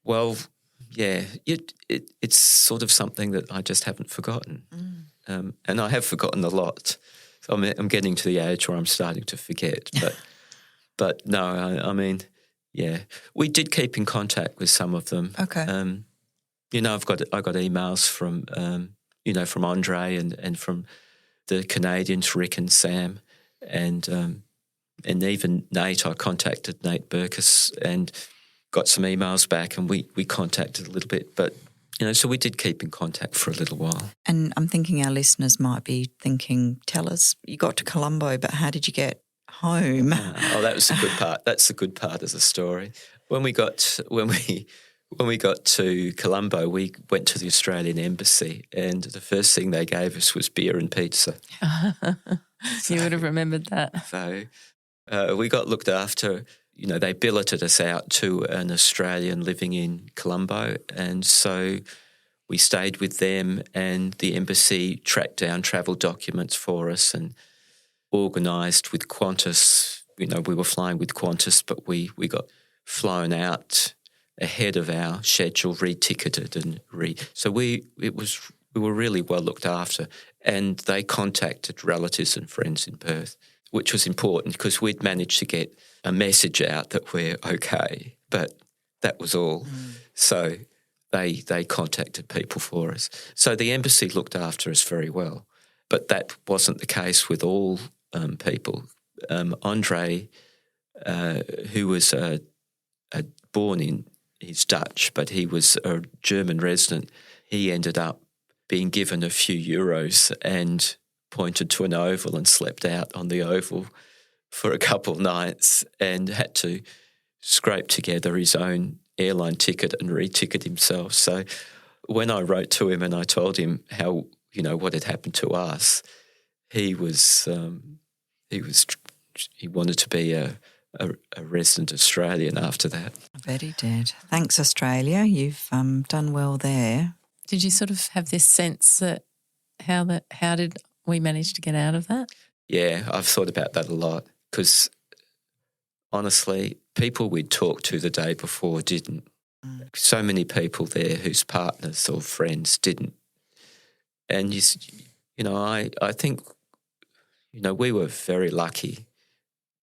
Well, yeah, it's sort of something that I just haven't forgotten. And I have forgotten a lot. So I'm getting to the age where I'm starting to forget. But no, I mean, yeah. We did keep in contact with some of them. Okay. I got emails from, from Andre and from the Canadians, Rick and Sam, and even Nate. I contacted Nate Burkus and got some emails back, and we contacted a little bit, but so we did keep in contact for a little while. And I'm thinking our listeners might be thinking, tell us, you got to Colombo, but how did you get home? That was the good part. That's the good part of the story. When we got to Colombo, we went to the Australian Embassy, and the first thing they gave us was beer and pizza. You would have remembered that. So we got looked after. They billeted us out to an Australian living in Colombo, and so we stayed with them, and the embassy tracked down travel documents for us and organised with Qantas. We were flying with Qantas, but we got flown out ahead of our schedule, re-ticketed so we were really well looked after, and they contacted relatives and friends in Perth, which was important because we'd managed to get a message out that we're okay, but that was all. So they contacted people for us. So the embassy looked after us very well, but that wasn't the case with all people. Andre, who was born in, he's Dutch, but he was a German resident, he ended up being given a few euros and pointed to an oval and slept out on the oval for a couple of nights and had to scrape together his own airline ticket and re-ticket himself. So when I wrote to him and I told him how, what had happened to us, he wanted to be a resident Australian after that. I bet he did. Thanks, Australia. You've done well there. Did you sort of have this sense that how did we manage to get out of that? Yeah, I've thought about that a lot because honestly, people we'd talked to the day before didn't. So many people there whose partners or friends didn't. And, I think, we were very lucky.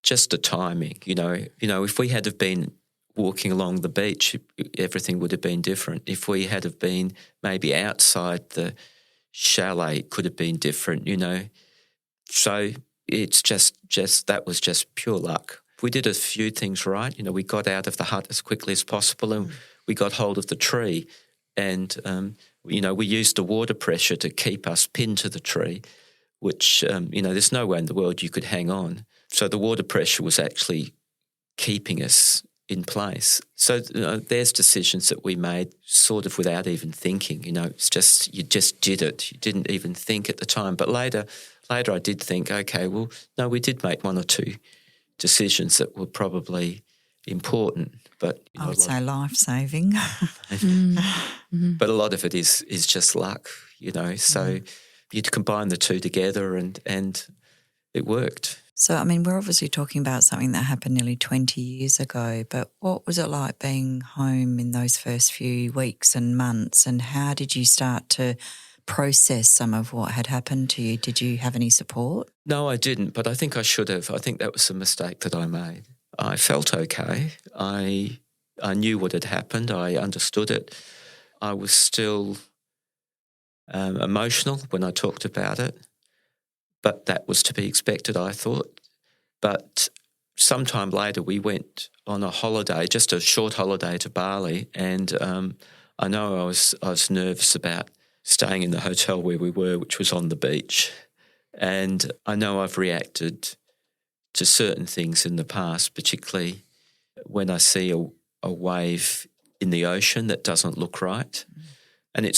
Just the timing, if we had have been walking along the beach, everything would have been different. If we had have been maybe outside the chalet, it could have been different, So it's just that was just pure luck. We did a few things right. We got out of the hut as quickly as possible and we got hold of the tree and, we used the water pressure to keep us pinned to the tree, which, there's no way in the world you could hang on. So the water pressure was actually keeping us in place. So there's decisions that we made sort of without even thinking. It's just you just did it. You didn't even think at the time. But later I did think, okay, well, no, we did make one or two decisions that were probably important. But I would say life-saving. But a lot of it is just luck, So you'd combine the two together and it worked. So, we're obviously talking about something that happened nearly 20 years ago, but what was it like being home in those first few weeks and months, and how did you start to process some of what had happened to you? Did you have any support? No, I didn't, but I think I should have. I think that was a mistake that I made. I felt okay. I knew what had happened. I understood it. I was still emotional when I talked about it. But that was to be expected, I thought. But sometime later we went on a holiday, just a short holiday to Bali, and I know I was nervous about staying in the hotel where we were, which was on the beach. And I know I've reacted to certain things in the past, particularly when I see a wave in the ocean that doesn't look right. And it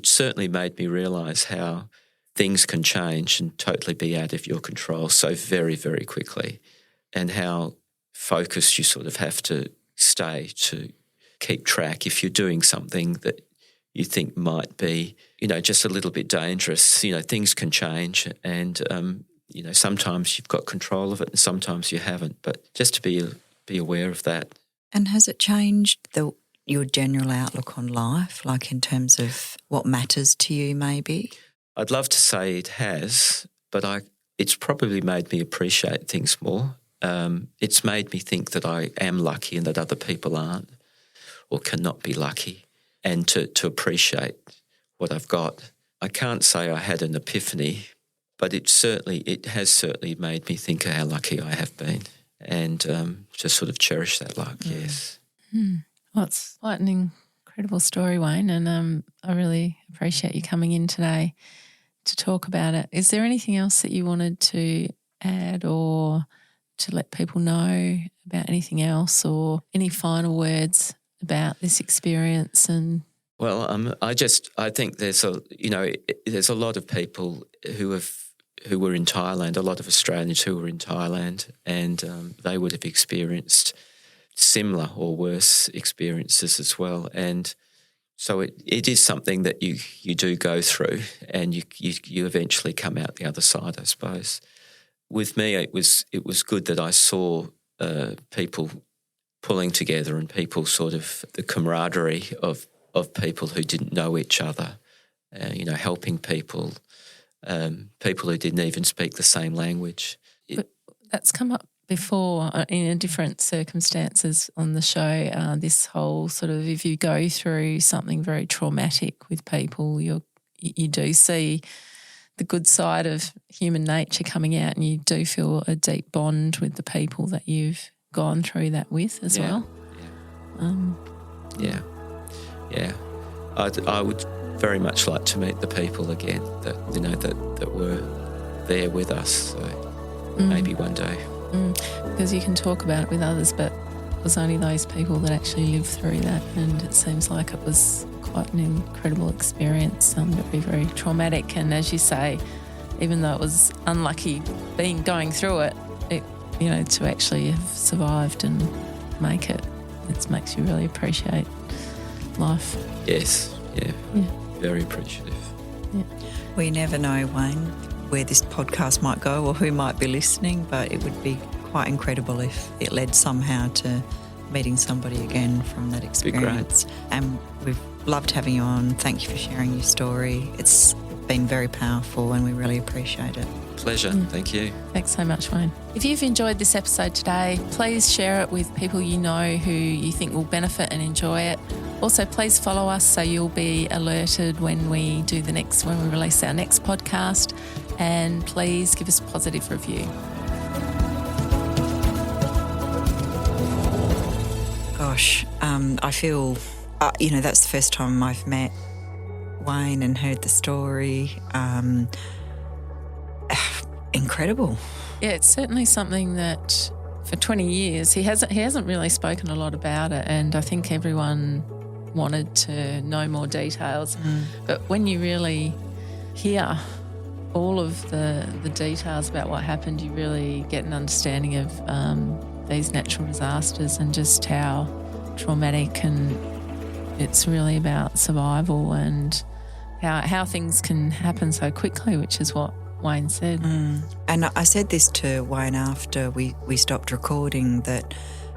certainly made me realise how things can change and totally be out of your control so very, very quickly, and how focused you sort of have to stay to keep track if you're doing something that you think might be, just a little bit dangerous. Things can change and, sometimes you've got control of it and sometimes you haven't, but just to be aware of that. And has it changed your general outlook on life, like in terms of what matters to you maybe? I'd love to say it has, but it's probably made me appreciate things more. It's made me think that I am lucky and that other people aren't or cannot be lucky, and to appreciate what I've got. I can't say I had an epiphany, but it has certainly made me think how lucky I have been and to sort of cherish that luck, yes. Well, it's quite an incredible story, Wayne, and I really appreciate you coming in today to talk about it. Is there anything else that you wanted to add or to let people know about anything else, or any final words about this experience? And well, I think there's a lot of people who were in Thailand, a lot of Australians who were in Thailand, and they would have experienced similar or worse experiences as well. And so it is something that you do go through, and you eventually come out the other side, I suppose. With me, it was good that I saw people pulling together and people sort of the camaraderie of people who didn't know each other, helping people, people who didn't even speak the same language. But that's come up before in different circumstances on the show, this whole sort of, if you go through something very traumatic with people, you do see the good side of human nature coming out, and you do feel a deep bond with the people that you've gone through that with as well. Yeah. I would very much like to meet the people again that were there with us. So maybe one day. Because you can talk about it with others, but it was only those people that actually lived through that, and it seems like it was quite an incredible experience, very, very traumatic. And as you say, even though it was unlucky going through it, to actually have survived and make it makes you really appreciate life. Yes, yeah. Very appreciative. Yeah. We never know, Wayne, where this podcast might go or who might be listening, but it would be quite incredible if it led somehow to meeting somebody again from that experience. And we've loved having you on. Thank you for sharing your story. It's been very powerful and we really appreciate it. Pleasure. Thank you. Thanks so much, Wayne. If you've enjoyed this episode today, please share it with people you know who you think will benefit and enjoy it. Also, please follow us so you'll be alerted when we release our next podcast. And please give us a positive review. Gosh, I feel, that's the first time I've met Wayne and heard the story. Incredible. Yeah, it's certainly something that for 20 years he hasn't really spoken a lot about it, and I think everyone wanted to know more details. But when you really hear all of the details about what happened, you really get an understanding of these natural disasters and just how traumatic, and it's really about survival and how things can happen so quickly, which is what Wayne said. And I said this to Wayne after we stopped recording, that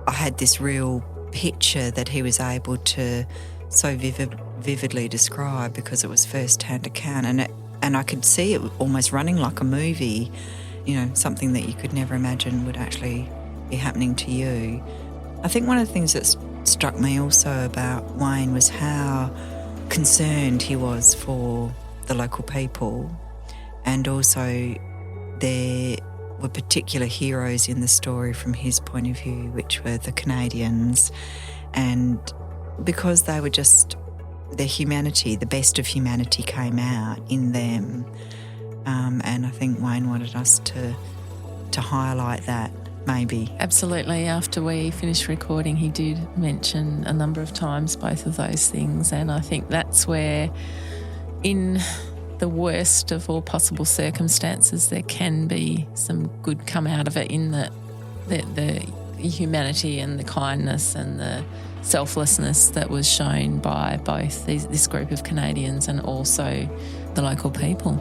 I had this real picture that he was able to so vividly describe because it was first-hand account, and I could see it almost running like a movie, something that you could never imagine would actually be happening to you. I think one of the things that struck me also about Wayne was how concerned he was for the local people. And also there were particular heroes in the story from his point of view, which were the Canadians. And because they were just their humanity, the best of humanity came out in them. And I think Wayne wanted us to highlight that, maybe. Absolutely. After we finished recording, he did mention a number of times both of those things. And I think that's where, in the worst of all possible circumstances, there can be some good come out of it, in that the humanity and the kindness and the selflessness that was shown by both this group of Canadians and also the local people.